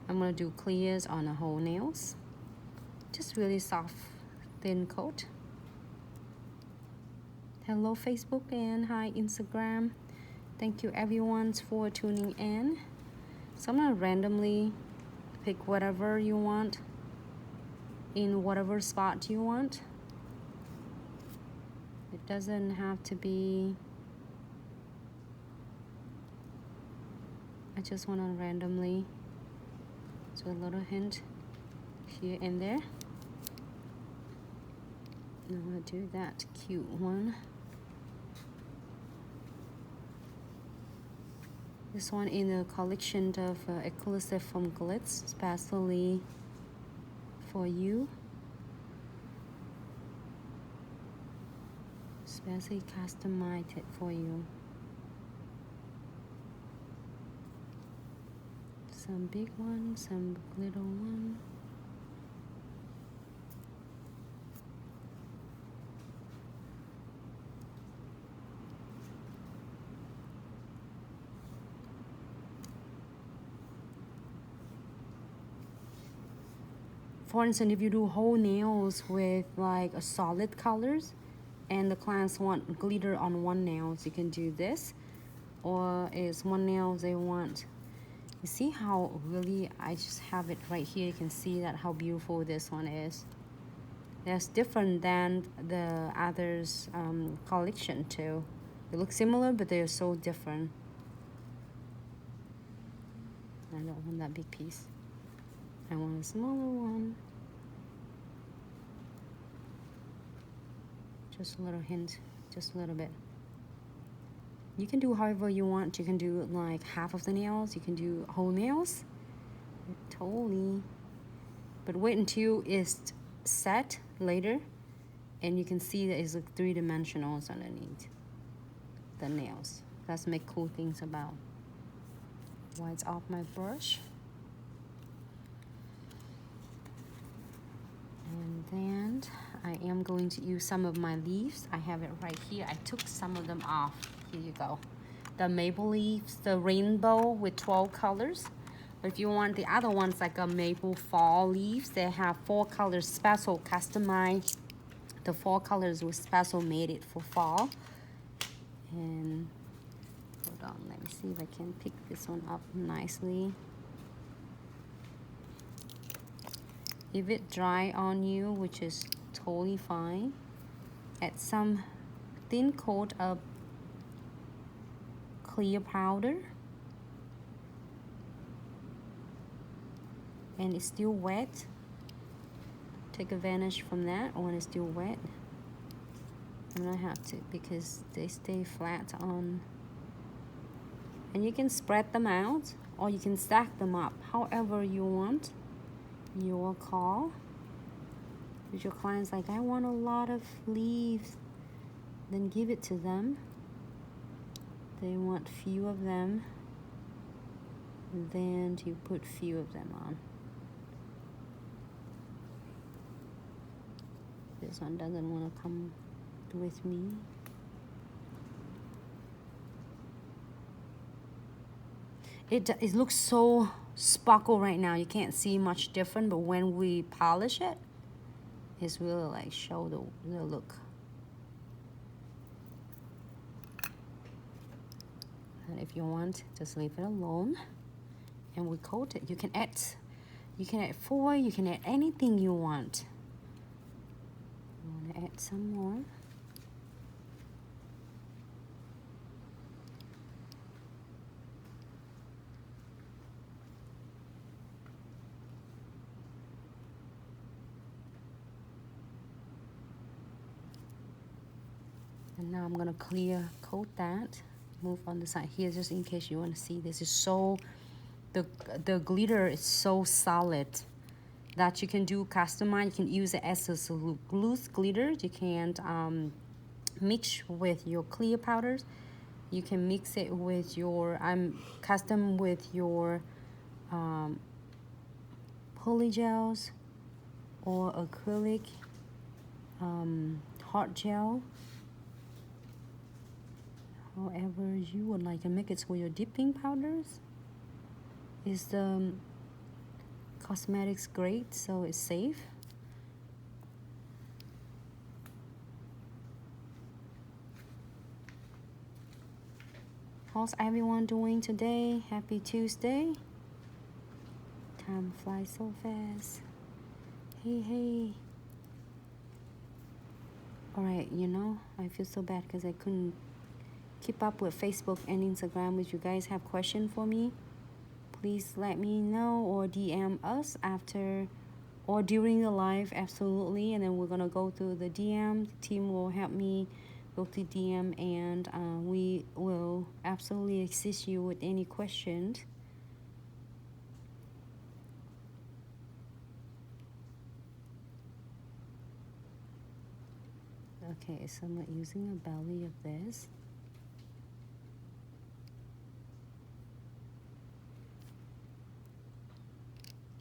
I'm gonna do clears on the whole nails. Just really soft, thin coat. Hello Facebook and hi Instagram. Thank you everyone for tuning in. So I'm gonna randomly pick whatever you want in whatever spot you want. It doesn't have to be, I just want to randomly do a little hint here and there. I'm gonna do that cute one. This one in the collection of Acrylic from Glitz, especially for you. Especially customized for you. Some big one, some little one. For instance, if you do whole nails with like a solid colors and the clients want glitter on one nail, so you can do this. Or is one nail they want, you see how really, I just have it right here, you can see that how beautiful this one is. That's different than the others collection too. They look similar, but they're so different. I don't want that big piece. I want a smaller one. Just a little hint, just a little bit. You can do however you want. You can do like half of the nails. You can do whole nails. Totally. But wait until it's set later, and you can see that it's like 3-dimensionals underneath the nails. Let's make cool things about. Whites off my brush. And then I am going to use some of my leaves. I have it right here. I took some of them off. Here you go. The maple leaves, the rainbow with 12 colors. But if you want the other ones, like a maple fall leaves, they have 4 colors, special customized. The 4 colors were special made it for fall. And hold on, let me see if I can pick this one up nicely. If it dry on you, which is totally fine, add some thin coat of clear powder, and it's still wet. Take advantage from that when it's still wet. I'm gonna have to, because they stay flat on. And you can spread them out or you can stack them up however you want. Your call. If your client's like, I want a lot of leaves, then give it to them. They want few of them, then you put few of them on. This one doesn't want to come with me. It looks so sparkle right now. You can't see much different, but when we polish it, it's really like show the look. And if you want, just leave it alone, and we coat it. You can add 4. You can add anything you want. I want to add some more. And now I'm gonna clear coat that. Move on the side here, just in case you want to see. This is so, the glitter is so solid that you can do customize. You can use it as a loose glitter. You can mix with your clear powders. You can mix it with your custom with your poly gels or acrylic hot gel. However you would like to make it with your dipping powders. Is the cosmetics grade, so it's safe. How's everyone doing today? Happy Tuesday. Time flies so fast. Hey. Alright, you know, I feel so bad because I couldn't keep up with Facebook and Instagram. If you guys have questions for me, please let me know or DM us after or during the live, absolutely. And then we're gonna go through the DM. The team will help me go through DM, and we will absolutely assist you with any questions. Okay, so I'm using a belly of this.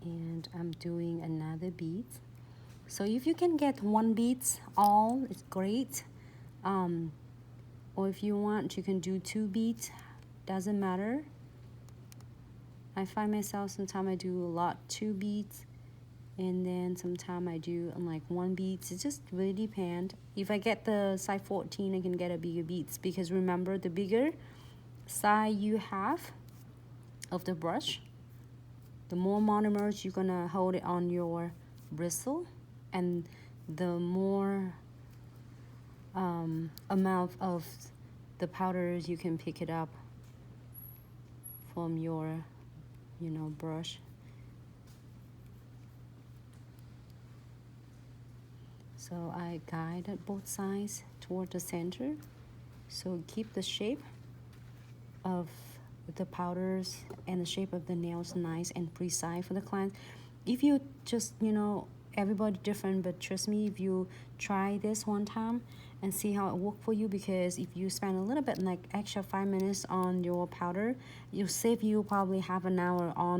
And I'm doing another bead. So if you can get one bead all, it's great. Or if you want, you can do 2 beads, doesn't matter. I find myself sometimes I do a lot 2 beads, and then sometimes I do like 1 bead. It just really depends. If I get the size 14, I can get a bigger beads, because remember, the bigger size you have of the brush, the more monomers you're gonna hold it on your bristle, and the more amount of the powders you can pick it up from your, you know, brush. So I guided both sides toward the center, so keep the shape of the powders and the shape of the nails nice and precise for the client. If you just, you know, everybody different, but trust me, if you try this one time and see how it works for you, because if you spend a little bit like extra 5 minutes on your powder, you'll save you probably half an hour on